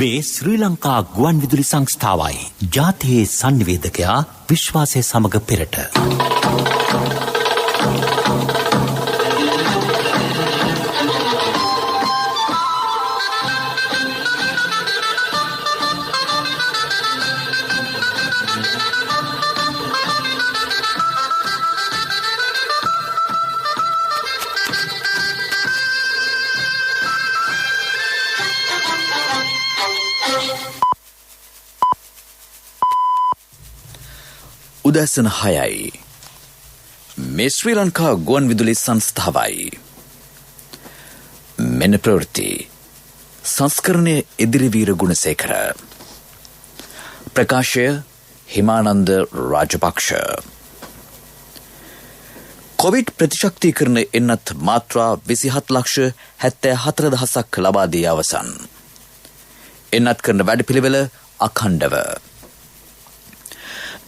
මේ ශ්‍රී ලංකා ගුවන් විදුලි සංස්ථාවයි. ජාතියේ සංනිවේදකයා විශ්වාසය සමග පෙරට. උදැසන 6යි. මේ ශ්‍රී ලංකා ගුවන් විදුලි සංස්ථාවයි. මෙන්න ප්‍රවෘත්ති. සංස්කරණය ඉදිරිවීර ගුණසේකර. ප්‍රකාශය හිමානන්ද රාජපක්ෂ. කොවිඩ් ප්‍රතිශක්තිකරණ එන්නත් මාත්‍රා 27,74,000ක් ලබා දී අවසන්. එන්නත් කරන වැඩපිළිවෙල අඛණ්ඩව.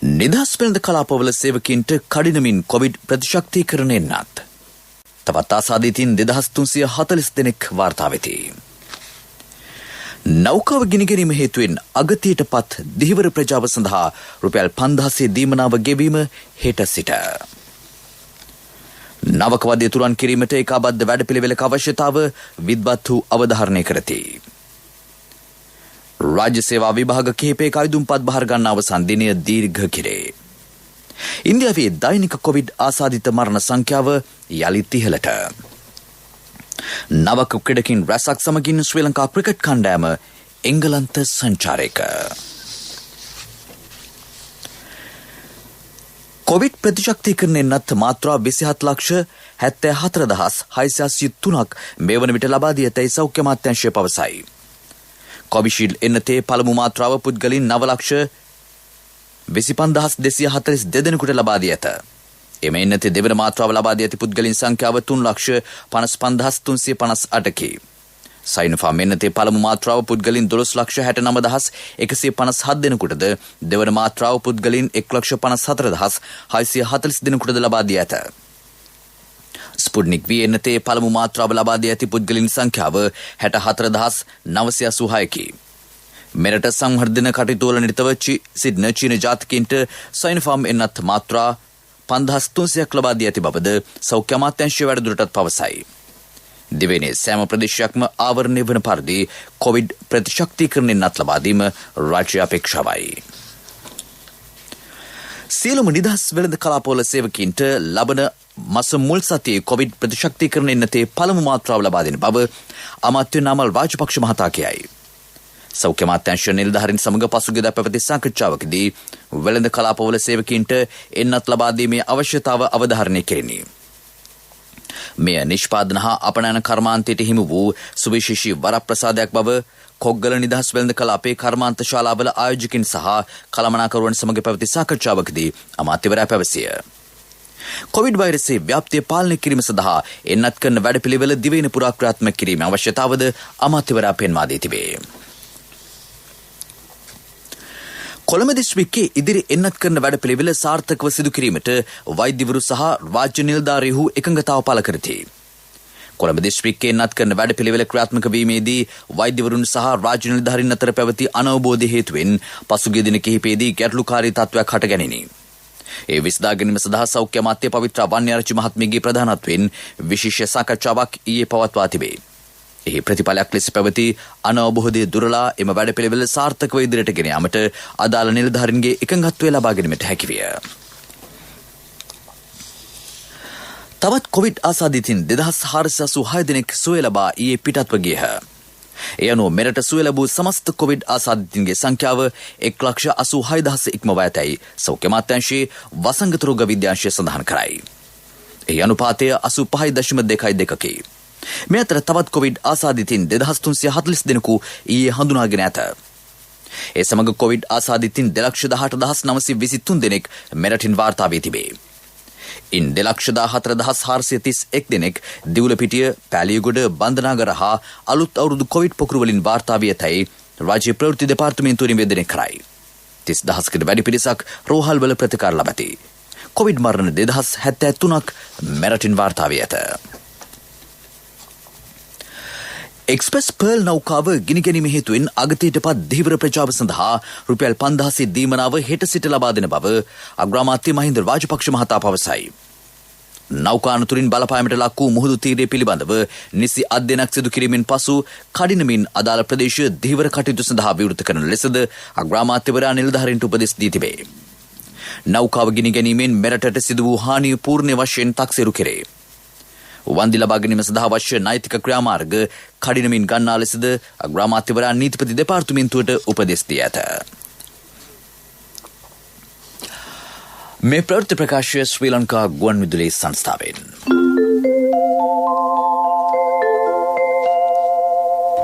නිදහස් වෙළඳ කලාපවල සේවකීන්ට කඩිනමින් කොවිඩ් ප්‍රතිශක්තිකරණ එන්නත්. තවත් ආසාදිතින් 2340 දෙනෙක් වාර්තා වෙති. නෞකාව ගිනිගැනීම හේතුවෙන් අගතියට පත් දිහිවර ප්‍රජාව සඳහා රුපියල් 5000 දීමනාව ගෙවීම හෙට සිට. නවක වදය තුරන් කිරීමට ඒකාබද්ධ වැඩපිළිවෙලක අවශ්‍යතාව විද්වත්හු අවධාරණය කරති. රාජ්‍ය සේවා විභාග කිහිපයක අයදුම්පත් බහර ගන්න අවසන් දිනය දීර්ඝ කෙරේ. ඉන්දියාවේ දෛනික කොවිඩ් ආසාදිත මරණ සංඛ්‍යාව යළිත් ඉහළට. නවක ක්‍රීඩකින් රැසක් සමගින් ශ්‍රී ලංකා ක්‍රිකට් කණ්ඩායම එංගලන්ත සංචාරයක. කොවිඩ් ප්‍රතිශක්තිකරණ එන්නත් මාත්‍රා 27,74,683ක් මේ වන විට ලබා දී ඇතැයි සෞඛ්‍ය අමාත්‍යාංශය පවසයි. කොවිෂීල්ඩ් එන්නතේ පළමු මාත්‍රාව පුද්ගලින් 9,25,242 දෙනෙකුට ලබා දී ඇත. එම එන්නතේ දෙවන මාත්‍රාව ලබා දී ඇති පුද්ගලින් සංඛ්‍යාව 3,55,358කි. සයිනෝෆාම් එන්නතේ පළමු මාත්‍රාව පුද්ගලින් 12,69,157 දෙනෙකුටද දෙවන මාත්‍රාව පුද්ගලින් 1,54,640 දෙනෙකුටද ලබා දී ඇත. ස්පුට්නික් V එන්නතේ පළමු මාත්‍රාව ලබා දී ඇති පුද්ගලින් සංඛ්‍යාව 64,986කි. මෙරට සංවර්ධන කටයුතු වල නිරතව සිටින චීන ජාතිකයින්ට සයිනෝෆාම් එන්නත් මාත්‍රා 5,300ක් ලබා දී ඇති බවද සෞඛ්‍ය අමාත්‍යාංශය වැඩිදුරටත් පවසයි. දිවයිනේ සෑම ප්‍රදේශයක්ම ආවරණය වන පරිදි කොවිඩ් ප්‍රතිශක්තිකරණ එන්නත් ලබා දීම රාජ්‍ය අපේක්ෂාවයි. සියලුම නිදහස් වෙළඳ කලාපවල සේවකීන්ට ලබන මස මුල් සතියේ කොවිඩ් ප්‍රතිශක්තිකරණ එන්නතේ පළමු මාත්‍රාව ලබා දෙන බව අමාත්‍ය නාමල් රාජපක්ෂ මහතා කියයි. සෞඛ්‍ය අමාත්‍යාංශ නිලධාරීන් සමග පසුගියදා පැවති සාකච්ඡාවකදී වෙළඳ කලාපවල සේවකීන්ට එන්නත් ලබා දීමේ අවශ්‍යතාව අවධාරණය කෙරිණි. මෙය නිෂ්පාදන හා අපනයන කර්මාන්තයට හිමි වූ සුවිශේෂී වරප්‍රසාදයක් බව කොග්ගල නිදහස් වෙළඳ කලාපේ කර්මාන්ත ශාලාවල ආයෝජකින් සහ කළමනාකරුවන් සමග පැවති සාකච්ඡාවකදී අමාත්‍යවරයා පැවසිය. කොවිඩ් වෛරසයේ ව්‍යාප්තිය පාලනය කිරීම සඳහා එන්නත් කරන වැඩපිළිවෙල දිවයින පුරා ක්‍රියාත්මක කිරීමේ අවශ්‍යතාවද අමාත්‍යවරයා පෙන්වා දී තිබේ. කොළඹ දිස්ත්‍රික්කයේ ඉදිරි එන්නත් කරන වැඩපිළිවෙල සාර්ථකව සිදු කිරීමට වෛද්‍යවරු සහ රාජ්‍ය නිලධාරීහු එකඟතාව පළ කරති. කොළඹ දිස්ත්‍රික්කයේ එන්නත් කරන වැඩපිළිවෙල ක්‍රියාත්මක වීමේදී වෛද්‍යවරුන් සහ රාජ්‍ය නිලධාරීන් අතර පැවති අනවබෝධය හේතුවෙන් පසුගිය දින කිහිපයේදී ගැටලුකාරී තත්ත්වයක් හටගැනිනි. ඒ විසඳා ගැනීම සඳහා සෞඛ්‍ය අමාත්‍ය පවිත්‍රා වන්‍යාරච්චි මහත්මියගේ ප්‍රධානත්වයෙන් විශේෂ සාකච්ඡාවක් ඊයේ පවත්වා තිබේ. එහි ප්‍රතිඵලයක් ලෙස පැවති අනවබෝධය දුරලා එම වැඩපිළිවෙල සාර්ථකව ඉදිරියට ගෙන යාමට අදාළ නිලධාරීන්ගේ එකඟත්වය ලබා ගැනීමට හැකි විය. තවත් කොවිඩ් ආසාදිතින් 2,486 දෙනෙක් සුවය ලබා ඊයේ පිටත්ව ගියහ. ඒ අනුව මෙරට සුවය ලැබූ සමස්ත කොවිඩ් ආසාදිතින්ගේ සංඛ්‍යාව 1,86,000 ඉක්මවා ඇතැයි සෞඛ්‍ය අමාත්‍යාංශයේ වසංගත රෝග විද්‍යාංශය සඳහන් කරයි. ඒ අනුපාතය 85.22කි. මේ අතර තවත් කොවිඩ් ආසාදිතින් 2,340 දෙනෙකු ඊයේ හඳුනාගෙන ඇත. ඒ සමග කොවිඩ් ආසාදිතින් 2,18,923 දෙනෙක් මෙරටින් වාර්තා වී තිබේ. ඉන් 2,14,431 දෙනෙක් දිවුලපිටිය, පැලියගොඩ, බන්දනාගර හා අලුත් අවුරුදු කොවිඩ් පොකුරු වලින් වාර්තා වී ඇතැයි රාජ්‍ය ප්‍රවෘත්ති දෙපාර්තමේන්තුව නිවේදනය කරයි. 30,000කට වැඩි පිරිසක් රෝහල්වල ප්‍රතිකාර ලබති. කොවිඩ් මරණ 2,073ක් මෙරටින් වාර්තා වී ඇත. එක්ස්ප්‍රස් පර්ල් නෞකාව ගිනිගැනීම හේතුවෙන් අගතියට පත් ධීවර ප්‍රජාව සඳහා රුපියල් 5000 දීමනාව හෙට සිට ලබා දෙන බව අග්‍රාමාත්‍ය මහින්ද රාජපක්ෂ මහතා පවසයි. නෞකානතුරින් බලපෑමට ලක් වූ මුහුදු තීරය පිළිබඳව නිසි අධ්‍යයනයක් සිදු කිරීමෙන් පසු කඩිනමින් අදාළ ප්‍රදේශ ධීවර කටයුතු සඳහා විවෘත කරන ලෙසද අග්‍රාමාත්‍යවරයා නිලධාරීන්ට උපදෙස් දී තිබේ. නෞකාව ගිනිගැනීමෙන් මෙරටට සිදු වූ හානිය පූර්ණ වශයෙන් තක්සේරු කෙරේ. වන්දි ලබා ගැනීම සඳහා අවශ්‍ය නෛතික ක්‍රියාමාර්ග කඩිනමින් ගන්නා ලෙසද අග්‍රාමාත්‍යවරයා නීතිපති දෙපාර්තමේන්තුවට උපදෙස් දී ඇත. මේ ප්‍රවෘත්ති ප්‍රකාශය ශ්‍රී ලංකා ගුවන්විදුලි සංස්ථාවෙන්.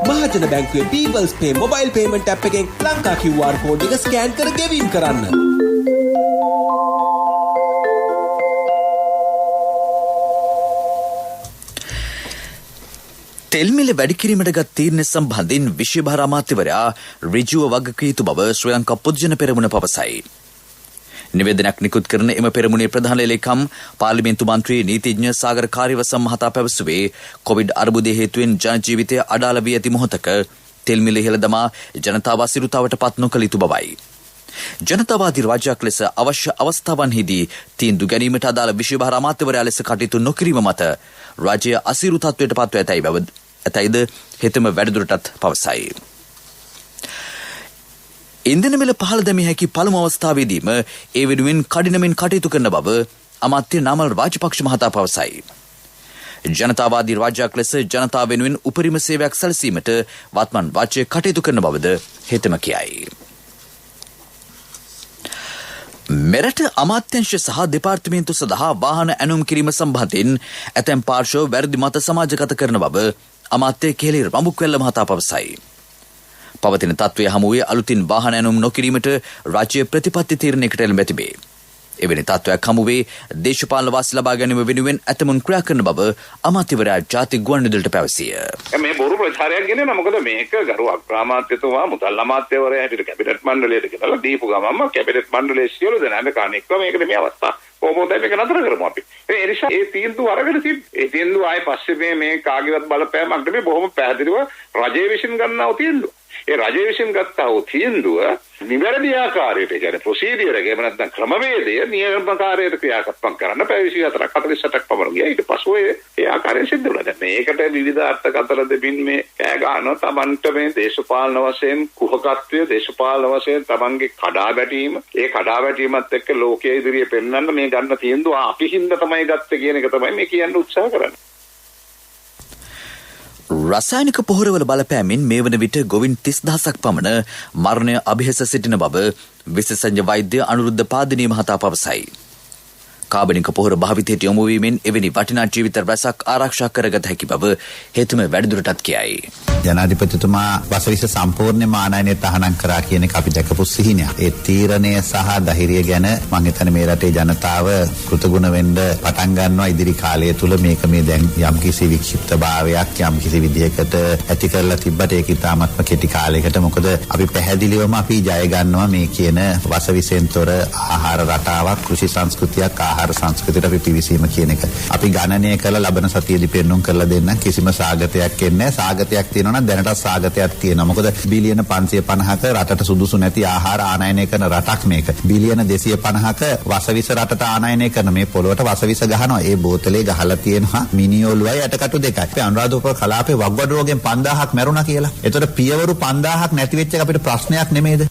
මහජන බැංකුවේ People's Pay mobile payment app එකෙන් ලංකා QR කෝඩ් එක ස්කෑන් කර ගෙවීම් කරන්න. තෙල් මිල වැඩි කිරීමට ගත් තීරණ සම්බන්ධයෙන් විශේෂ භාර අමාත්‍යවරයා ඍජුව වගකිව යුතු බව ශ්‍රී ලංකා පොදුජන පෙරමුණ පවසයි. නිවේදනයක් නිකුත් කරන එම පෙරමුණේ ප්‍රධාන ලේකම් පාර්ලිමේන්තු මන්ත්‍රී නීතිඥ සාගර කාර්යවසම් මහතා පැවසුවේ කොවිඩ් අර්බුදය හේතුවෙන් ජන ජීවිතය අඩාල වී ඇති මොහොතක තෙල් මිල ඉහළ දමා ජනතාව අසිරුතාවට පත් නොකළ යුතු බවයි. ජනතාවාදී රාජ්‍යයක් ලෙස අවශ්‍ය අවස්ථාවන්හිදී තීන්දුව ගැනීමට අදාළ විශේෂ භාර අමාත්‍යවරයා ලෙස කටයුතු නොකිරීම මත රාජ්‍ය අසිරු තත්ත්වයට පත්ව ඇතැයිද හෙතෙම වැඩිදුරටත් පවසයි. ඉන්ධන මිල පහළ දැමිය හැකි පළමු අවස්ථාවේදීම ඒ වෙනුවෙන් කඩිනමින් කටයුතු කරන බව අමාත්‍ය නාමල් රාජපක්ෂ මහතා පවසයි. ජනතාවාදී රාජ්‍යයක් ලෙස ජනතාව වෙනුවෙන් උපරිම සේවයක් සැලසීමට වත්මන් රාජ්‍ය කටයුතු කරන බවද හෙතෙම කියයි. මෙරට අමාත්‍යංශ සහ දෙපාර්තමේන්තු සඳහා වාහන ඇනුම් කිරීම සම්බන්ධයෙන් ඇතැම් පාර්ශ්ව වැරදි මත සමාජගත කරන බව අමාත්‍ය කෙහෙලි රඹුක්වැල්ල මහතා පවසයි. පවතින තත්ත්වය හමුවේ අලුතින් වාහන ඇනුම් නොකිරීමට රාජ්‍ය ප්‍රතිපත්ති තීරණයකට එළඹ තිබේ. එවැනි තත්ත්වයක් හමුවේ දේශපාලන වාසි ලබා ගැනීම වෙනුවෙන් ඇතමුන් ක්‍රියා කරන බව අමාත්‍යවරයා ජාතික ගුවන්විදුලියට පැවසිය. මේ බොරු ප්‍රචාරයක් ගෙනෙන මොකද මේක ගරු අග්‍රාමාත්‍යතුමා මුදල් අමාත්‍යවරයා හැටියට කැබිනට් මණ්ඩලයට ගෙනලා දීපු ගමන්ම කැබිනට් මණ්ඩලයේ සියලු දෙනාම කාණෙක්ව මේකට මේ අවස්ථාව කොහොමද මේක නතර කරමු අපි. ඒ නිසා ඒ තීන්දුව අරගෙන තිබ්බේ. ඒ තීන්දුව ආයේ පස්සේ මේ කාගේවත් බලපෑමක් නෙමෙයි බොහොම පැහැදිලිව රජයේ විසින් ගන්නව තීන්දුව. ඒ රජයේ විසින් ගත්තා වූ තීන්දුව නිවැරදි ආකාරයට කියන්නේ ප්‍රොසීඩියර් එක එහෙම නැත්නම් ක්‍රමවේදය නියමාකාරයට ක්‍රියාත්මක කරන්න පැය 24ක් 48ක් පමණ ගියා. ඊට පස්ව ඒ ආකාරයෙන් සිද්ධ වුණා. දැන් මේකට විවිධ අර්ථකථන දෙමින් මේ කෑ ගන්නවා. Tamanට මේ දේශපාලන වශයෙන් කුහකත්වය දේශපාලන වශයෙන් Tamanගේ කඩාවැටීම ඒ කඩාවැටීමත් එක්ක ලෝකයේ ඉදිරියේ පෙන්වන්න මේ ගන්න තීන්දුව අපි හින්දා තමයි ගත්තේ කියන එක තමයි මේ කියන්න උත්සාහ කරන්නේ. රසායනික පොහොරවල බලපෑමෙන් මේ වන විට ගොවින් 30000ක් පමණ මරණය අභියස සිටින බව විශේෂඥ වෛද්‍ය අනුරුද්ධ පාදිනී මහතා පවසයි. කාබනික පොහොර භාවිතයට යොමු වීමෙන් එවැනි වටිනා ජීවිත රැසක් ආරක්ෂා කරගත හැකි බව හෙතෙම වැඩිදුරටත් කියයි. ජනාධිපතිතුමා වසවිස සම්පූර්ණයෙන්ම ආනයනය තහනම් කරා කියන එක අපි දැකපු සිහිනයක්. ඒ තීරණය සහ ධෛර්යය ගැන මම හිතන්නේ මේ රටේ ජනතාව කෘතගුණ වෙන්න පටන් ගන්නවා ඉදිරි කාලය තුල මේක මේ දැන් යම්කිසි වික්ෂිප්තභාවයක් යම්කිසි විදිහකට ඇති කරලා තිබ්බට ඒක ඉතාමත්ම කෙටි කාලයකට මොකද අපි පැහැදිලිවම අපි ජය ගන්නවා මේ කියන වසවිසෙන් තොර ආහාර රටාවක් කෘෂි සංස්කෘතියක් ආහාර සංස්කෘතියට අපි පිවිසීම කියන එක. අපි ගණනය කළ ලබන සතියේදී පෙන්눔 කරලා දෙන්න කිසිම සාගතයක් එන්නේ සාගතයක් තියෙනවා නම් දැනට සාගතයක් තියෙනවා. මොකද බිලියන 550ක රටට සුදුසු නැති ආහාර ආනයනය කරන රටක් මේක. බිලියන 250ක වසවිස රටට ආනයනය කරන මේ පොළොවට වසවිස ගහනවා. ඒ බෝතලේ ගහලා තියෙනවා මිනි ඔලුවයි යටකටු දෙකයි. අපි අනුරාධපුර කලාපේ වග්වඩ රෝගෙන් 5000ක් මැරුණා කියලා. ඒතර පියවරු 5000ක් නැති වෙච්ච එක අපිට ප්‍රශ්නයක් නෙමෙයිද?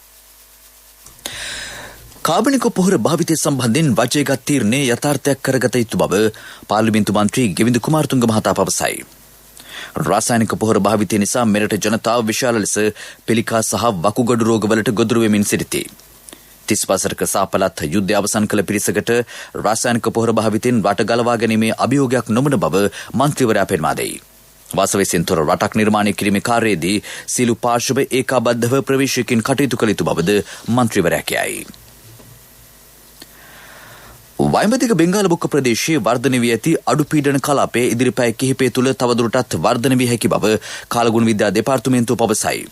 කාබනික පොහොර භාවිතය සම්බන්ධයෙන් වජයගත් තීරණය යථාර්ථයක් කරගත යුතු බව පාර්ලිමේන්තු මන්ත්‍රී ගෙවිඳු කුමාරතුංග මහතා පවසයි. රසායනික පොහොර භාවිතය නිසා මෙරට ජනතාව විශාල ලෙස පිළිකා සහ වකුගඩු රෝගවලට ගොදුරු වෙමින් සිටිති. 30 වසරක සාපලත් යුද්ධය අවසන් කළ පිරිසකට රසායනික පොහොර භාවිතයෙන් රට ගලවා ගැනීමේ අභියෝගයක් නොවන බව මන්ත්‍රීවරයා පෙන්වා දෙයි. වාසවිසෙන් තොර රටක් නිර්මාණය කිරීමේ කාර්යයේදී සියලු පාර්ශ්ව ඒකාබද්ධව ප්‍රවේශයකින් කටයුතු කළ යුතු බවද මන්ත්‍රීවරයා කියයි. වයිඹදිග බෙන්ගාලබොක්ක ප්‍රදේශයේ වර්ධනය වී ඇති අඩු පීඩන කලාපයේ ඉදිරි පැය කිහිපය තුළ තවදුරටත් වර්ධනය විය හැකි බව කාලගුණ විද්‍යා දෙපාර්තමේන්තුව පවසයි.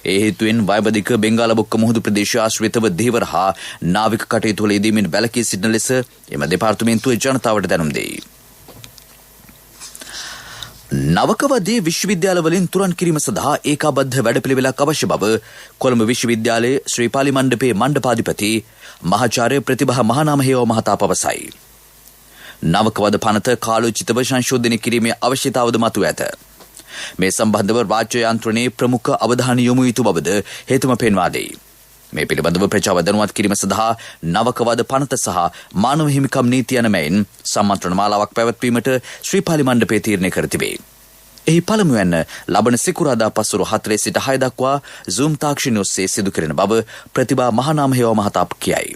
ඒ හේතුවෙන් වයිඹදිග බෙන්ගාලබොක්ක මුහුදු ප්‍රදේශ ආශ්‍රිතව ධීවර හා නාවික කටයුතු වල යෙදීමෙන් වැළකී සිටින ලෙස එම දෙපාර්තමේන්තුව ජනතාවට දැනුම් දෙයි. නවකවදී විශ්වවිද්‍යාලවලින් තුරන් කිරීම සඳහා ඒකාබද්ධ වැඩපිළිවෙලක් අවශ්‍ය බව කොළඹ විශ්වවිද්‍යාලයේ ශ්‍රීපාලි මණ්ඩපයේ මණ්ඩපාධිපති මහාචාර්ය ප්‍රතිභා මහානාමහේව මහතා පවසයි. නවකවද පනත කාලෝචිතව සංශෝධනය කිරීමේ අවශ්‍යතාවද මතුව ඇත. මේ සම්බන්ධව රාජ්‍ය යාන්ත්‍රණයේ ප්‍රමුඛ අවධානය යොමු යුතු බවද හේතුම පෙන්වා දෙයි. මේ පිළිබඳව ප්‍රජාව දැනුවත් කිරීම සඳහා නවකවද පනත සහ මානව හිමිකම් නීතිය යන මෙයින් සම්මන්ත්‍රණ මාලාවක් පැවැත්වීමට ශ්‍රීපාලි මණ්ඩපය තීරණය කර තිබේ. එහි පළමුවැන්න ලබන සිකුරාදා පස්වරු 4 සිට 6 දක්වා Zoom තාක්ෂණය ඔස්සේ සිදු කරන බව ප්‍රතිභා මහානාමහේව මහතා කියයි.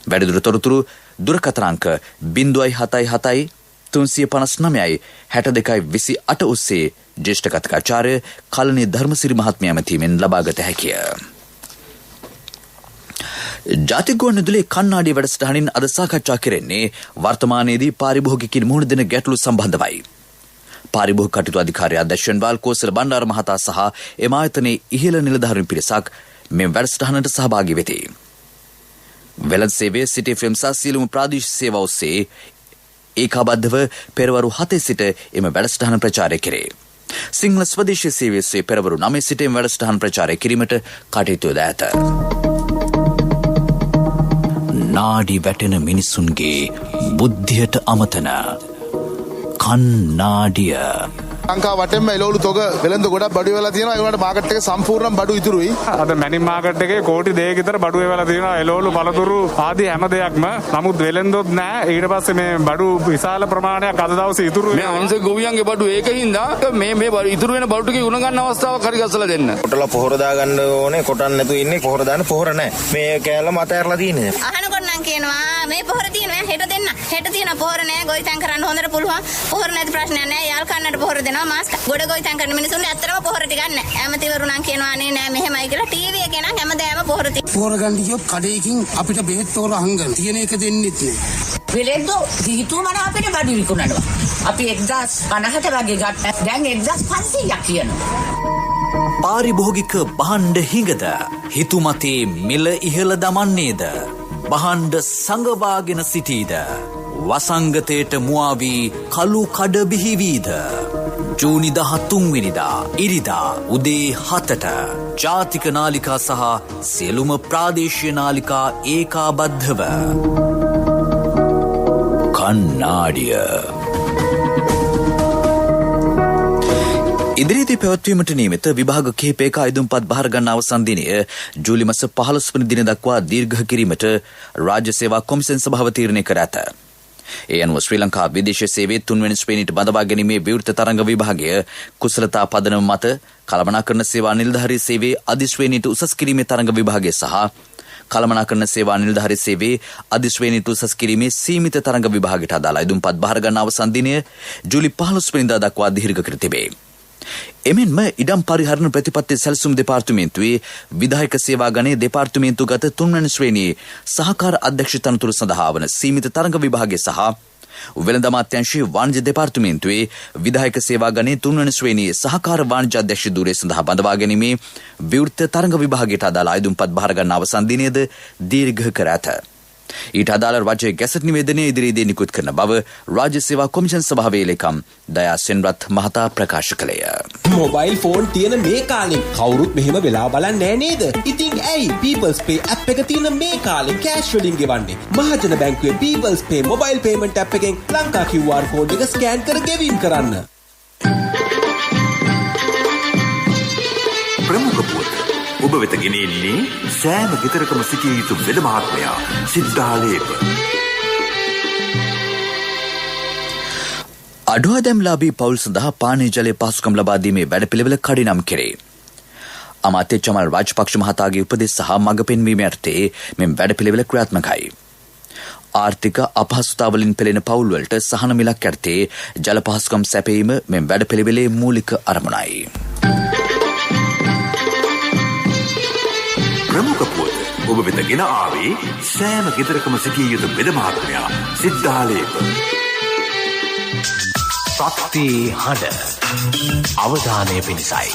වැඩිදුර තොරතුරු දුරකථන අංක 077 359 6228 ඔස්සේ ජ්‍යෙෂ්ඨ කතිකාචාර්ය කලණී ධර්මසිරි මහත්මිය ඇමතීමෙන් ලබාගත හැකිය. ජාතික ගුවන්විදුලියේ කන්නාඩි වැඩසටහනින් අද සාකච්ඡා කෙරෙන්නේ වර්තමානයේදී පාරිභෝගිකින් මුහුණ දෙන ගැටලු සම්බන්ධවයි. පාරිභෝගික කටයුතු අධිකාරී අධ්‍යක්ෂන්වල් කෝසල බණ්ඩාර මහතා සහ එම ආයතනයේ ඉහළ නිලධාරීන් පිරිසක් මේ වැඩසටහනට සහභාගී වෙති. වෙළඳ සේවයේ සිටි ෆිල්ම් සහ සියලුම ප්‍රාදේශීය සේවා ඔස්සේ ඒකාබද්ධව පෙරවරු 7 සිට එම වැඩසටහන ප්‍රචාරය කෙරේ. සිංහල ස්වදේශීය සේවයේ පෙරවරු 9 සිට එම වැඩසටහන ප්‍රචාරය කිරීමට කටයුතු ද ඇත. නාඩි වැටෙන මිනිසුන්ගේ බුද්ධියට අමතන කන්නාඩිය. ලංකා වටෙන්ම එළවලු තොග වෙළඳ ගොඩක් බඩු වෙලා තියෙනවා. ඒ වුණාට මාකට් එකේ සම්පූර්ණ බඩු ඉතුරුයි. අද මැනින් මාකට් එකේ කෝටි 2ක විතර බඩු වෙලා තියෙනවා. එළවලු පළතුරු ආදී හැම දෙයක්ම. නමුත් වෙළඳොත් නැහැ. ඊට පස්සේ මේ බඩු විශාල ප්‍රමාණයක් අද දවසේ ඉතුරු මේ අංශ ගොවියන්ගේ බඩු ඒකින්ද මේ ඉතුරු වෙන බඩු ටික උණ ගන්න අවස්ථාවක් හරි ගස්සලා දෙන්න. කොටලා පොහොර දා ගන්න ඕනේ. කොටන්න නැතුව ඉන්නේ. පොහොර දාන්න පොහොර නැහැ. මේ කෑල්ල මත ඇරලා තියෙන්නේ. අහනකොට නම් කියනවා මේ පොහොර තියෙනවා හෙට දෙන්න. හෙට තියෙන පොහොර නැහැ. ගොවිතැන් කරන්න හොඳට පුළුවන්. පොහොර නැති ප්‍රශ්නයක් නැහැ. යාල් කන්නට පොහොර දෙනවා. මාස් ගොඩ ගොවිතැන් කරන මිනිසුන්ට ඇත්තටම පොහොර ටිකක් නැහැ. ඇමතිවරු නම් කියනවා නේ නෑ මෙහෙමයි කියලා. ටීවී එකේ නම් හැමදාම පොහොර තියෙනවා. පොහොර ගන්න ගියොත් කඩේකින් අපිට බෙහෙත් තෝර හංගන. තියෙන එක දෙන්නෙත් නෑ. වෙලෙද්දෝ දිහිතුමන අපිට බඩු විකුණනවා. අපි 1050ට වගේ ගත්තා. දැන් 1500ක් කියනවා. පාරිභෝගික භාණ්ඩ හිඟද හිතුමතේ මිල ඉහළ දමන්නේද භාණ්ඩ සංගවාගෙන සිටීද වසංගතයට මුවාවී කළු කඩ බිහිවීද ජූනි 13 වෙනිදා ඉරිදා උදේ 7ට ජාතික නාලිකා සහ සියලුම ප්‍රාදේශීය නාලිකා ඒකාබද්ධව කන්නාඩිය. ඉදිරියේදී පැවැත්වීමට නියමිත විභාග කිහිපයක අයදුම්පත් බහර ගන්න අවසන් දිනය ජූලි මාස 15 වන දින දක්වා දීර්ඝ කිරීමට රාජ්‍ය සේවා කොමිසම් සභාව තීරණය කර ඇත. ඒ අනුව ශ්‍රී ලංකා විදේශ සේවයේ 3 වෙනි ශ්‍රේණියට බඳවා ගැනීමේ විවෘත තරංග විභාගය කුසලතා පදනම මත කළමනාකරණ සේවා නිලධාරී සේවයේ අධි ශ්‍රේණියට උසස් කිරීමේ තරංග විභාගය සහ කළමනාකරණ සේවා නිලධාරී සේවයේ අධි ශ්‍රේණියට උසස් කිරීමේ සීමිත තරංග විභාගයට අදාළ අයදුම්පත් බහර ගන්න අවසන් දිනය ජූලි 15 වෙනිදා දක්වා දීර්ඝ කර තිබේ. එමෙන්ම ඉඩම් පරිහරණ ප්‍රතිපත්ති සැලසුම් දෙපාර්තමේන්තුවේ විධායක සේවා ගණයේ දෙපාර්තමේන්තුගත 3 වෙනි ශ්‍රේණියේ සහකාර අධ්‍යක්ෂ තනතුරු සඳහා වන සීමිත තරඟ විභාගය සහ වෙළඳ අමාත්‍යාංශයේ වාණිජ්‍ය දෙපාර්තමේන්තුවේ විධායක සේවා ගණයේ 3 වෙනි ශ්‍රේණියේ සහකාර වාණිජ්‍ය අධ්‍යක්ෂ ධූරය සඳහා බඳවා ගැනීමේ විවෘත තරඟ විභාගයට අදාළ අයදුම්පත් බහර ගන්න අවසන් දිනයද දීර්ඝ කර ඇත. ඊට අදාළ රාජ්‍ය ගැසට් නිවේදනයේ ඉදිරියේදී නිකුත් කරන බව රාජ්‍ය සේවා කොමිෂන් සභාවේ ලේකම් දයා සෙන්රත් මහතා ප්‍රකාශ කළේය. මොබයිල් ෆෝන් තියෙන මේ කාලේ කවුරුත් මෙහෙම වෙලා බලන්නේ නෑ නේද? ඉතින් ඇයි People's Pay app එක තියෙන මේ කාලේ කෑෂ් වලින් ගෙවන්නේ? මහජන බැංකුවේ People's Pay mobile payment app එකෙන් ලංකා QR code එක ස්කෑන් කර ගෙවීම් කරන්න. ප්‍රමුඛ පුවත් ඔබ වෙත ගෙනෙන්නේ සෑම ගෙදරකම සිටිය යුතු වෙද මහත්මයා සිද්ධාලේප. අඩුවාදැම්ලාභී පවුල් සඳහා පානීය ජලය පහසුකම් ලබා දීමේ වැඩපිළිවෙල කඩිනම් කෙරේ. අමාත්‍ය චමල් රාජපක්ෂ මහතාගේ උපදෙස් සහ මඟ පෙන්වීම යටතේ මෙම වැඩපිළිවෙල ක්‍රියාත්මකයි. ආර්ථික අපහසුතාවලින් පෙළෙන පවුල් වලට සහන මිලක් යටතේ ජල පහසුකම් සැපයීම මෙම වැඩපිළිවෙලේ මූලික අරමුණයි. ප්‍රමුඛ පුවත් ඔබ වෙත ගෙන ආවේ සෑම ගෙදරකම සිටිය යුතු වෙද මහත්මයා සිද්ධාලේප. ශක්ති හඬ අවධානය පිණිසයි.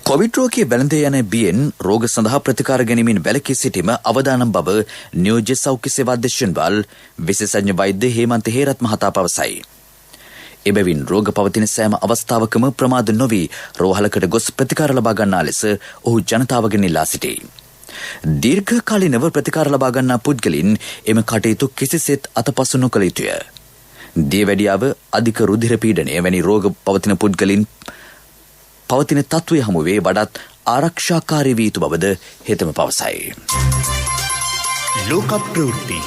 කොවිඩ් රෝගී වැළඳේ යන බියෙන් රෝග සඳහා ප්‍රතිකාර ගැනීමෙන් වැළකී සිටීම අවදානම් බව නියෝජ්‍ය සෞඛ්‍ය සේවා අධ්‍යක්ෂන්වල් විශේෂඥ වෛද්‍ය හේමන්ත හේරත් මහතා පවසයි. එබැවින් රෝග පවතින සෑම අවස්ථාවකම ප්‍රමාද නොවී රෝහලකට ගොස් ප්‍රතිකාර ලබා ගන්නා ලෙස ඔහු ජනතාවගෙන් ඉල්ලා සිටී. දීර්ඝකාලීනව ප්‍රතිකාර ලබා ගන්නා පුද්ගලින් එම කටයුතු කිසිසේත් අතපසු නොකළ යුතුය. දියවැඩියාව, අධික රුධිර පීඩනය වැනි රෝග පවතින පුද්ගලින් පවතින තත්ත්වය හමුවේ වඩාත් ආරක්ෂාකාරී වී යුතු බවද හෙතෙම පවසයි. ලෝක ප්‍රවෘත්ති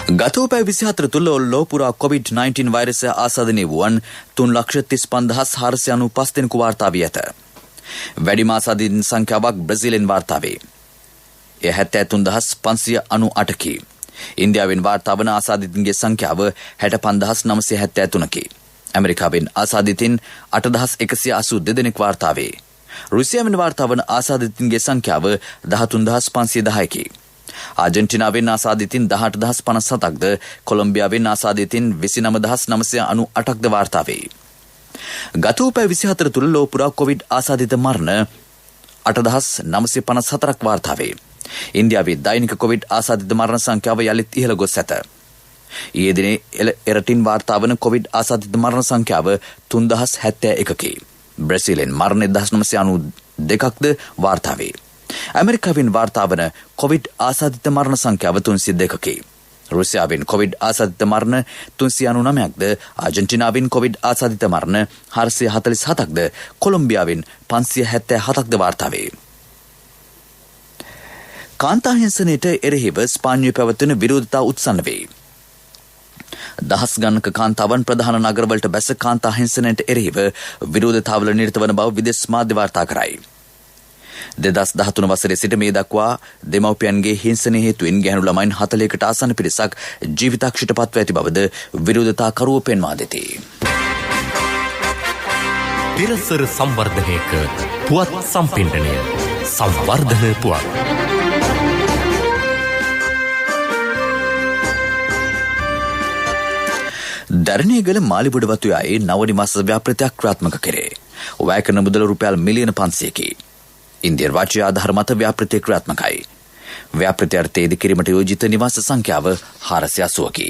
ගත වූ පැය 24 තුළ ලොව පුරා COVID-19 වෛරසය ආසාදනය වූවන් 3,35,495 දෙනෙකු වාර්තා වී ඇත. වැඩිම ආසාදිත සංඛ්‍යාවක් බ්‍රසීලෙන් වාර්තා වේ. එය 73,598කි. ඉන්දියාවෙන් වාර්තා වන ආසාදිතින්ගේ සංඛ්‍යාව 65,973කි. ඇමරිකාවෙන් ආසාදිතින් 8,182 දෙනෙක් වාර්තා වේ. රුසියාවෙන් වාර්තා වන ආසාදිතින්ගේ සංඛ්‍යාව 13,510කි. ආජන්ටිනාවෙන් ආසාදිතින් 18,057ක්ද, කොලොම්බියාවෙන් ආසාදිතින් 29,998ක්ද වාර්තා වේ. ගත වූ පැය 24 තුළ ලොව පුරා කොවිඩ් ආසාදිත මරණ 8,954ක් වාර්තා වේ. ඉන්දියාවේ දෛනික කොවිඩ් ආසාදිත මරණ සංඛ්‍යාව යළිත් ඉහළ ගොස් ඇත. ඊයේ දිනේ එරටින් වාර්තා වන කොවිඩ් ආසාදිත මරණ සංඛ්‍යාව 3,071කි. බ්‍රසීලෙන් මරණ 1,992ක්ද වාර්තා වේ. ඇමරිකාවෙන් වාර්තා වන කොවිඩ් ආසාදිත මරණ සංඛ්‍යාව 302කි. රුසියාවෙන් කොවිඩ් ආසාදිත මරණ 399ක්ද, ආජන්ටිනාවෙන් කොවිඩ් ආසාදිත මරණ 447ක්ද, කොලොම්බියාවෙන් 577ක්ද වාර්තා වේ. කාන්තා හිංසනයට එරෙහිව ස්පාඤ්ඤුවේ පැවතුන විරෝධතා උත්සන්න වේ. දහස් ගණනක කාන්තාවන් ප්‍රධාන නගරවලට බැස කාන්තා හිංසනයට එරෙහිව විරෝධතාවල නිරත වන බව විදේශ මාධ්‍ය වාර්තා කරයි. 2013 වසරේ සිට මේ දක්වා දෙමව්පියන්ගේ හිංසනය හේතුවෙන් ගැහැණු ළමයින් 40කට ආසන්න පිරිසක් ජීවිතාක්ෂයට පත්ව ඇති බවද විරෝධතාකරුවෝ පෙන්වා දෙති. පෙරසර සංවර්ධනයක පුවත් සම්පින්ඩනය සංවර්ධන පුවත්. දරණියගල මාලිබොඩ වතුයායේ නව නිවාස ව්‍යාපෘතියක් ක්‍රියාත්මක කරේ. වැය කරන මුදල රුපියල් මිලියන 500කි. ඉන්දියානු රාජ්‍ය ආධාර මත ව්‍යාපෘතිය ක්‍රියාත්මකයි. ව්‍යාපෘතිය අර්ථ ඉදිකිරීමට යෝජිත නිවාස සංඛ්‍යාව 480කි.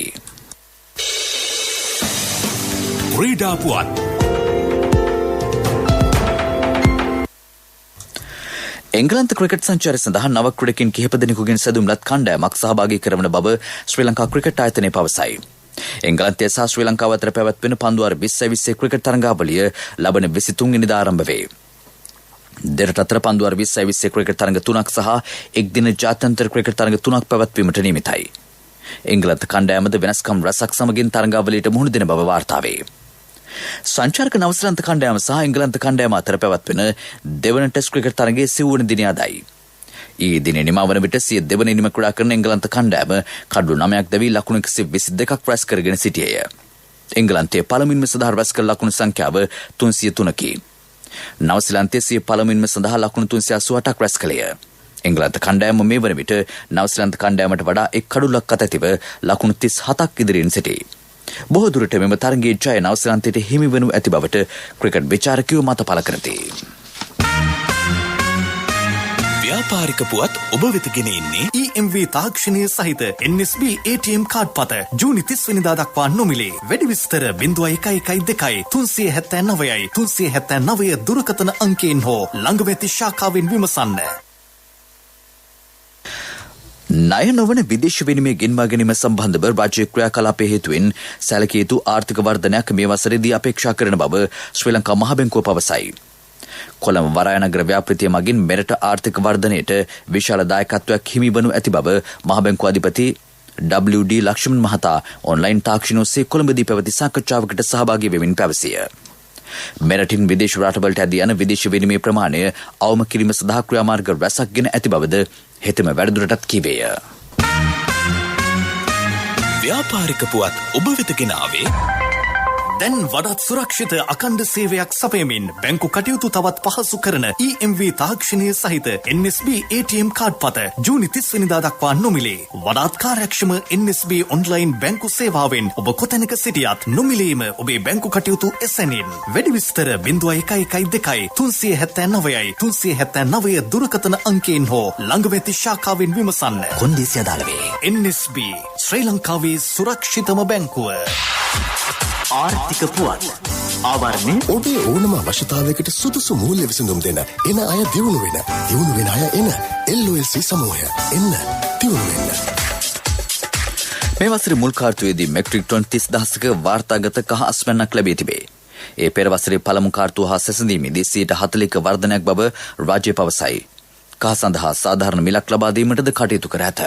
ක්‍රීඩා පුවත්. එංගලන්ත ක්‍රිකට් සංචාරය සඳහා නව ක්‍රීඩකින් කිහිප දෙනෙකුගෙන් සැදුම්ලත් කණ්ඩායමක් සහභාගී කරවන බව ශ්‍රී ලංකා ක්‍රිකට් ආයතනය පවසයි. එංගලන්තය සහ ශ්‍රී ලංකාව අතර පැවැත්වෙන පන්දුවාර 2020 ක්‍රිකට් තරඟාවලිය ලබන 23 වෙනිදා ආරම්භ වේ. දෙරට අතර පන්දුවාර 2020 ක්‍රිකට් තරඟ 3ක් සහ එක් දින ජාත්‍යන්තර ක්‍රිකට් තරඟ 3ක් පැවැත්වීමට නියමිතයි. එංගලන්ත කණ්ඩායමද වෙනස්කම් රැසක් සමගින් තරඟාවලියට මුහුණ දෙන බව වාර්තා වේ. සංචාරක නවසීලන්ත කණ්ඩායම සහ එංගලන්ත කණ්ඩායම අතර පැවැත්වෙන දෙවන ටෙස්ට් ක්‍රිකට් තරඟයේ 9 වන දිනය අදයි. ඊයේ දිනේ නිමවන විට සිය දෙවන ඉනිම ක්‍රීඩා කරන එංගලන්ත කණ්ඩායම කඩලු 9ක් දැවී ලකුණු 122ක් රැස් කරගෙන සිටියේය. එංගලන්තයේ පළමුවෙන්ම සඳහා රැස් කළ ලකුණු සංඛ්‍යාව 303කි. නවසීලන්තයේ සිය පළමුවෙන්ම සඳහා ලකුණු 388ක් රැස් කළේය. එංගලන්ත කණ්ඩායම මේ වන විට නවසීලන්ත කණ්ඩායමට වඩා එක් කඩුලක් අතැතිව ලකුණු 37ක් ඉදිරියෙන් සිටී. බොහෝ දුරට මෙම තරගයේ ජය නවසීලන්තයට හිමි වනු ඇති බවට ක්‍රිකට් විචාරකයෝ මත පළ කරති. ව්‍යාපාරික පුවත් ඔබ වෙත ගෙන එන්නේ EMV තාක්ෂණය සහිත NSB ATM කාඩ් පත ජූනි 30 වෙනිදා දක්වා නොමිලේ. වැඩි විස්තර 0112 379යි 379 දුරකථන අංකයෙන් හෝ ළඟම ඇති ශාඛාවෙන් විමසන්න. ණය නොවන විදේශ විනිමය ගෙන්වා ගැනීම සම්බන්ධව රාජ්‍ය ක්‍රියාකලාපයේ හේතුවෙන් සැලකිය යුතු ආර්ථික වර්ධනයක් මේ වසරේදී අපේක්ෂා කරන බව ශ්‍රී ලංකා මහ බැංකුව පවසයි. කොළඹ වරායනගර ව්‍යාපෘතිය මගින් මෙරට ආර්ථික වර්ධනයට විශාල දායකත්වයක් හිමි වනු ඇති බව මහ බැංකුව අධිපති WD ලක්ෂ්මන් මහතා ඔන්ලයින් තාක්ෂණ ඔස්සේ කොළඹදී පැවති සාකච්ඡාවකට සහභාගී වෙමින් පැවසිය. මෙරටින් විදේශ රටවලට ඇදී යන විදේශ විනිමය ප්‍රමාණය අවම කිරීම සඳහා ක්‍රියාමාර්ග රැසක් ගෙන ඇති බවද හෙතෙම වැඩිදුරටත් කීවේය. ව්‍යාපාරික පුවත් ඔබ වෙත ගෙන ආවේ දැන් වඩාත් සුරක්ෂිත අඛණ්ඩ සේවයක් සපයමින් බැංකු කටයුතු තවත් පහසු කරන EMV තාක්ෂණය සහිත NSB ATM කාඩ් පත ජූනි 30 වෙනිදා දක්වා නොමිලේ. වඩාත් කාර්යක්ෂම NSB ඔන්ලයින් බැංකු සේවාවෙන් ඔබ කොතැනක සිටියත් නොමිලේම ඔබේ බැංකු කටයුතු එසැනින්. වැඩි විස්තර 0112 379 379 දුරකථන අංකයෙන් හෝ ළඟ ශාඛාවෙන් විමසන්න. කොන්දේසි අදාළ වේ. NSB ශ්‍රී ලංකාවේ සුරක්ෂිතම බැංකුව. ආර්ථික පුවත් ආවරණය ඔබේ ඕනම අවශ්‍යතාවයකට සුදුසු මූල්‍ය විසඳුම් දෙන එන අය දියුණු වෙන අය එන LOLC සමූහය එන්න දියුණු වෙන්න. මේ වසරේ මුල් කාර්තුවේදී මෙට්‍රික් ටොන් 30,000ක වාර්තාගත කහ අස්වැන්නක් ලැබී තිබේ. ඒ පෙර වසරේ පළමු කාර්තුව හා සැසඳීමේදී 40%ක වර්ධනයක් බව රාජ්‍ය පවසයි. කහ සඳහා සාධාරණ මිලක් ලබා දීමටද කටයුතු කර ඇත.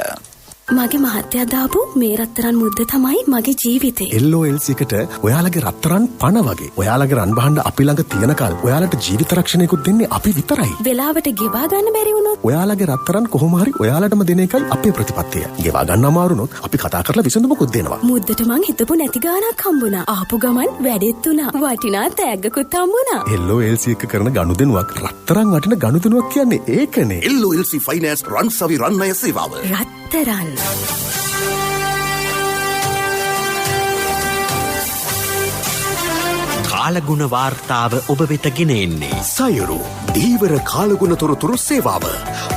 මගේ මහත්තයා දාපු මේ රත්තරන් මුද්ද තමයි මගේ ජීවිතේ. LOLC එකට ඔයාලගේ රත්තරන් පණ වගේ. ඔයාලගේ රන් භාණ්ඩ අපි ළඟ තියනකල් ඔයාලට ජීවිත රක්ෂණයකුත් දෙන්නේ අපි විතරයි. වෙලාවට ගෙවා ගන්න බැරි වුණොත් ඔයාලගේ රත්තරන් කොහොම හරි ඔයාලටම දෙන එකයි අපේ ප්‍රතිපත්තිය. ගෙවා ගන්න අමාරු වුණොත් අපි කතා කරලා විසඳුමකුත් දෙනවා. මුද්දට මං හිතපු නැති ගාණක් හම්බුණා. ආපු ගමන් වැඩෙත් උනා. වටිනා තෑග්ගකුත් හම්බුණා. LOLC එක කරන ගනුදෙනුවක් රත්තරන් වටින ගනුදෙනුවක් කියන්නේ ඒකනේ. LOLC ෆයිනෑන්ස් රන් සවි රන් ණය සේවාව. රත්තරන් කාලගුණ වාර්තාව ඔබ වෙත ගෙන එන්නේ සයුරු දීවර කාලගුණ තොරතුරු සේවාව.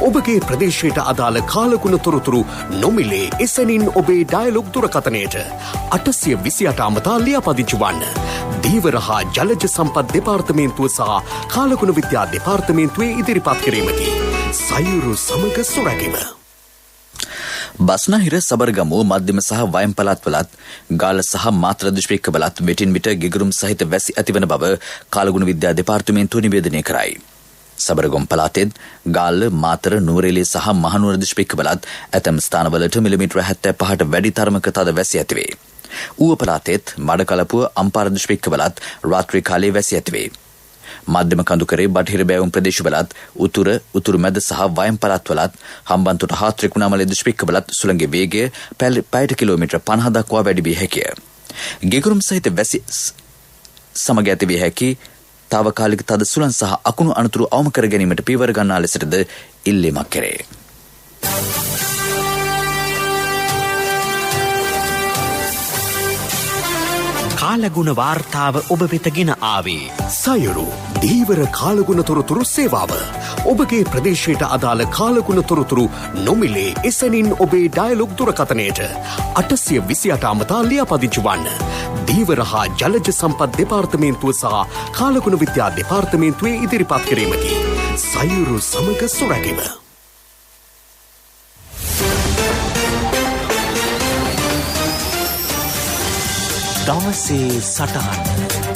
ඔබගේ ප්‍රදේශයට අදාළ කාලගුණ තොරතුරු නොමිලේ එසැනින් ඔබේ ඩයලොග් දුරකථනයට 828 අමතා ලියාපදිංචි වන්න. දීවර හා ජලජ සම්පත් දෙපාර්තමේන්තුව සහ කාලගුණ විද්‍යා දෙපාර්තමේන්තුවේ ඉදිරිපත් කිරීමකි. සයුරු සමග සොරැකීම. බස්නාහිර සබරගමුව මධ්‍යම සහ වයම් පළාත්වලත් ගාල්ල සහ මාතර දිස්ත්‍රික්කවලත් විටින් විට ගිගුරුම් සහිත වැසි ඇතිවන බව කාලගුණ විද්‍යා දෙපාර්තමේන්තුව නිවේදනය කරයි. සබරගම් පළාතෙත් ගාල්ල මාතර නුවරඑළිය සහ මහනුවර දිස්ත්‍රික්කවලත් ඇතැම් ස්ථානවලට මිලිමීටර 75ට වැඩි තරමක තද වැසි ඇතිවේ. ඌව පළාතෙත් මඩකලපුව අම්පාර දිස්ත්‍රික්කවලත් රාත්‍රී කාලයේ වැසි ඇතිවේ. මධ්‍යම කඳුකරේ බටහිර බැවුම් ප්‍රදේශවලත් උතුරු මැද සහ වයම් පළාත්වලත් හම්බන්තොට හා ත්‍රිකුණාමලය දිස්ත්‍රික්කවලත් සුළඟේ වේගය පැයට කිලෝමීටර් 50 දක්වා වැඩි විය හැකිය. ගිගුරුම් සහිත වැසි සමග ඇති විය හැකි తాවකාලික තද සුළං සහ අකුණු අනතුරු අවම කර ගැනීමට පියවර ගන්නා ලෙසටද ඉල්ලීමක් කෙරේ. කාලගුණ වාර්තාව ඔබ වෙත ගෙන ආවේ සයුරු දීවර කාලගුණ තොරතුරු සේවාව. ඔබගේ ප්‍රදේශයට අදාළ කාලගුණ තොරතුරු නොමිලේ එසැනින් ඔබේ ඩයලොග් දුරකථනයට 828 අමතා ලියාපදිංචි වන්න. දීවර හා ජලජ සම්පත් දෙපාර්තමේන්තුව සහ කාලගුණ විද්‍යා දෙපාර්තමේන්තුවේ ඉදිරිපත් කිරීමකි. සයුරු සමග සොරැකීම. දවසේ සටහන්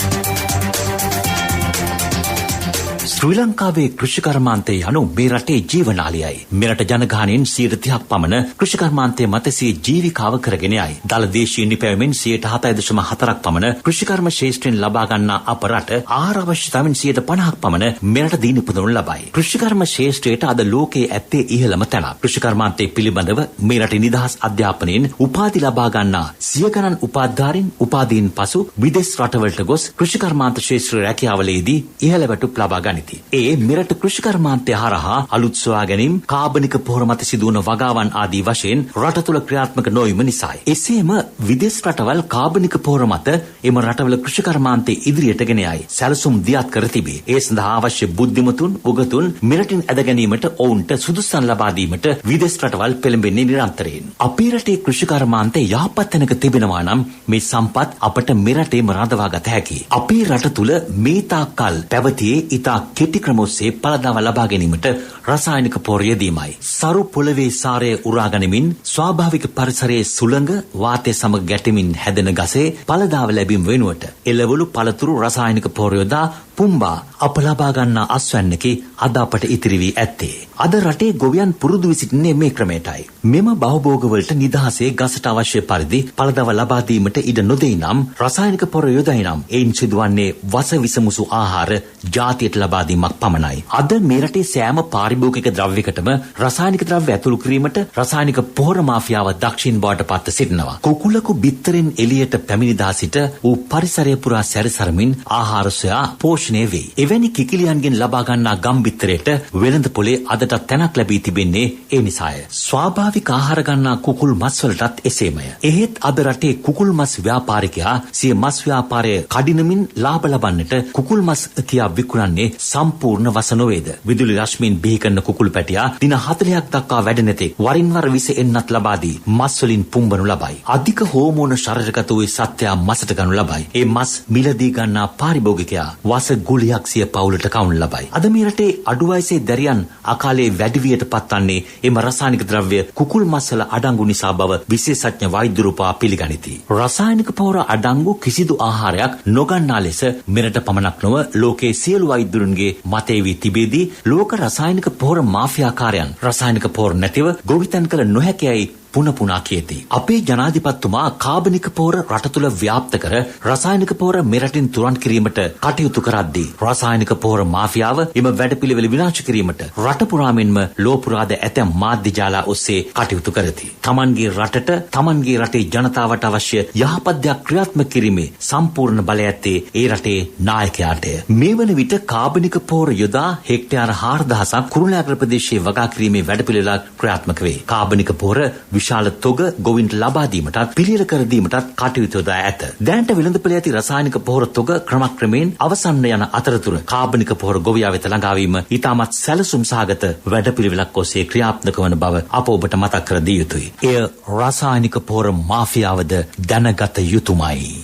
ශ්‍රී ලංකාවේ කෘෂිකර්මාන්තය යනු මේ රටේ ජීවනාලයයි. මෙරට ජනගහනයෙන් 30% පමණ කෘෂිකර්මාන්තය මත සිය ජීවිකාව කරගෙන යයි. දළදේශීය නිපැයුමෙන් 7.4% පමණ කෘෂිකර්ම ශේෂ්ත්‍රයෙන් ලබා ගන්නා අප රට ආහාර අවශ්‍යතාවෙන් 50% පමණ මෙරට දී නිපදවනු ලබයි. කෘෂිකර්ම ශේෂ්ත්‍රයට අද ලෝකයේ ඇත්තේ ඉහළම තැන. කෘෂිකර්මාන්තය පිළිබඳව මේ රටේ නිදහස් අධ්‍යාපනයෙන් උපාධි ලබා ගන්නා සිය ගණන් උපාධිධාරීන් උපාධීන් පසු විදේශ රටවලට ගොස් කෘෂිකර්මාන්ත ශේෂ්ත්‍ර රැකියාවලදී ඉහළ වැටුප් ලබා ගනිති. ඒ මෙරට කෘෂිකර්මාන්තය හරහා අලුත් සොයා ගැනීම කාබනික පොහොර මත සිදුවන වගාවන් ආදී වශයෙන් රට තුළ ක්‍රියාත්මක නොවීම නිසායි. එසේම විදේශ රටවල් කාබනික පොහොර මත එම රටවල කෘෂිකර්මාන්තය ඉදිරියට ගෙන යයි සැලසුම් දියත් කර තිබේ. ඒ සඳහා අවශ්‍ය බුද්ධිමතුන් උගතුන් මෙරටින් ඇද ගැනීමට ඔවුන්ට සුදුසුකම් ලබා දීමට විදේශ රටවල් පෙළඹෙන්නේ නිරන්තරයෙන්. අපේ රටේ කෘෂිකර්මාන්තය යහපත් තැනක තිබෙනවා නම් මේ සම්පත් අපට මෙරටේම රඳවා ගත හැකියි. අපේ රට තුළ මේ තාක්කල් පැවතියේ ඉතා කෙටි ක්‍රම ඔස්සේ පළදාව ලබා ගැනීමට රසායනික පොහොර යෙදීමයි. සරු පොළවේ සාරය උරා ගනිමින් ස්වාභාවික පරිසරයේ සුළඟ වාතය සමග ගැටෙමින් හැදෙන ගසේ පළදාව ලැබීම වෙනුවට එළවලු පළතුරු රසායනික පොහොර යොදා පුම්බා අප ලබා ගන්නා අස්වැන්නකි අද අපට ඉතිරි වී ඇත්තේ. අද රටේ ගොවියන් පුරුදු වී සිටින්නේ මේ ක්‍රමයටයි. මෙම බහුභෝගවලට නිදහසේ ගසට අවශ්‍ය පරිදි පළදාව ලබා දීමට ඉඩ නොදෙයි නම් රසායනික පොහොර යොදයි නම් එයින් සිදුවන්නේ වස විසමුසු ආහාර ජාතියට ලබා දීමක් පමණයි. අද මේ රටේ සෑම පාරිභෝගික ද්‍රව්‍යයකටම රසායනික ද්‍රව්‍ය ඇතුළු කිරීමට රසායනික පොහොර මාෆියාව දක්ෂින් බවට පත් සිටිනවා. කුකුල කුකුලකු බිත්තරෙන් එළියට පැමිණිදා සිට ඌ පරිසරය පුරා සැරිසරමින් ආහාර සොයා පෝෂණය වේ. එවැනි කිකිලියන්ගෙන් ලබා ගන්නා ගම් බිත්තරයට වෙළඳ පොලේ අදටත් තැනක් ලැබී තිබෙන්නේ ඒ නිසාය. ස්වාභාවික ආහාර ගන්නා කුකුල් මස් වලටත් එසේමය. එහෙත් අද රටේ කුකුල් මස් ව්‍යාපාරිකයා සිය මස් ව්‍යාපාරය කඩිනමින් ලාභ ලබන්නට කුකුල් මස් කියා විකුණන්නේ සම්පූර්ණ වස නොවේද. විදුලි රශ්මියෙන් බිහි කරන කුකුල් පැටියා දින 40ක් දක්වා වැඩෙනතෙක් වරින් වර විස එන්නත් ලබා දී මස් වලින් පුම්බනු ලබයි. අධික හෝමෝන ශරීරගත වූ සත්‍යයා මසට ගනු ලබයි. ඒ මස් මිලදී ගන්නා පාරිභෝගිකයා වස ගුලියක් සිය පවුලට කවුණු ලබයි. අද මේ රටේ අඩු වයසේ දැරියන් අකාලේ වැඩිවියට පත්වන්නේ එම රසායනික ද්‍රව්‍ය කුකුල් මස් වල අඩංගු නිසා බව විශේෂඥ වෛද්‍යරුපා පිළිගනිති. රසායනික පොහොර අඩංගු කිසිදු ආහාරයක් නොගන්නා ලෙස මෙරට පමණක් නොව ලෝකයේ සියලු වෛද්‍යරුන්ගේ මතය වී තිබේදී ලෝක රසායනික පොහොර මාෆියාකාරයන් රසායනික පොහොර නැතිව ගොවිතැන් කළ නොහැකියයි පුන පුනා කියති. අපේ ජනාධිපතිතුමා කාබනික පොහොර රට තුළ ව්‍යාප්ත කර රසායනික පොහොර මෙරටින් තුරන් කිරීමට කටයුතු කරද්දී රසායනික පොහොර මාෆියාව එම වැඩපිළිවෙල විනාශ කිරීමට රට පුරාමෙන්ම ලෝපුරාද ඇතැම් මාධ්‍ය ජාලා ඔස්සේ කටයුතු කරති. තමන්ගේ රටට තමන්ගේ රටේ ජනතාවට අවශ්‍ය යහපත් දෙයක් ක්‍රියාත්මක කිරීමේ සම්පූර්ණ බලය ඇත්තේ ඒ රටේ නායකයාටය. මේ වන විට කාබනික පොහොර යොදා හෙක්ටයාර 4000ක් කුරුණෑගල ප්‍රදේශයේ වගා කිරීමේ වැඩපිළිවෙල ක්‍රියාත්මක වේ. කාබනික පොහොර විශාල තොග ගොවින්ට ලබා දීමටත් පිළියෙල කර දීමටත් කටයුතු යොදා ඇත. දැනට වෙළඳපොලේ ඇති රසායනික පොහොර තොග ක්‍රමක්‍රමයෙන් අවසන් යන අතරතුර කාබනික පොහොර ගොවියා වෙත ළඟා වීම ඉතාමත් සැලසුම් සහගත වැඩපිළිවෙලක් ඔස්සේ ක්‍රියාත්මක වන බව අප ඔබට මතක් කර දිය යුතුයි. එය රසායනික පොහොර මාෆියාවද දැනගත යුතුමයි.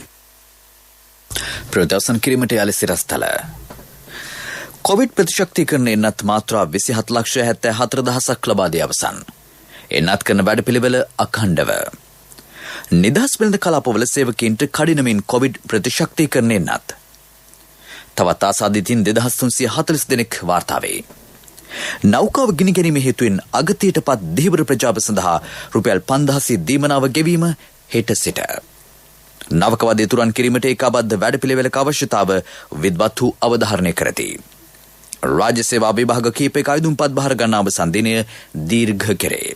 ප්‍රදර්ශන කිරීමට යාලි සිරස්තල කොවිඩ් ප්‍රතිශක්තිකරණ එන්නත් මාත්‍රා 27,74,000ක් ලබා දී අවසන්. එන්නත් කරන වැඩපිළිවෙල අඛණ්ඩව. නිදහස් වෙළඳ කලාපවල සේවකීන්ට කඩිනමින් කොවිඩ් ප්‍රතිශක්තිකරණ එන්නත්. තවත් ආසාදිතින් 2340 දෙනෙක් වාර්තා වේ. නෞකාව ගිනි ගැනීම හේතුවෙන් අගතියටපත් දීවර ප්‍රජාව සඳහා රුපියල් 5000 දීමනාව ගෙවීම හෙට සිට. නවකවාදී තුරන් කිරීමට ඒකාබද්ධ වැඩපිළිවෙලක අවශ්‍යතාව විද්වත්හු අවධාරණය කරති. රාජ්‍ය සේවා විභාග කීපයක අයදුම්පත් බහර ගන්නා අවසන් දිනය දීර්ඝ කෙරේ.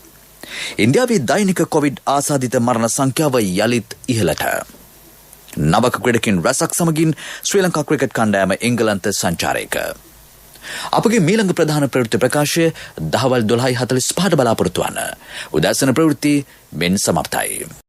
ඉන්දියාවේ දෛනික කොවිඩ් ආසාදිත මරණ සංඛ්‍යාව යළිත් ඉහළට. නවක ක්‍රීඩකින් රැසක් සමගින් ශ්‍රී ලංකා ක්‍රිකට් කණ්ඩායම එංගලන්ත සංචාරයක. අපගේ මීළඟ ප්‍රධාන ප්‍රවෘත්ති ප්‍රකාශය දහවල් 12:45ට බලාපොරොත්තු වන්න. උදෑසන ප්‍රවෘත්ති මෙන් සමර්ථයි.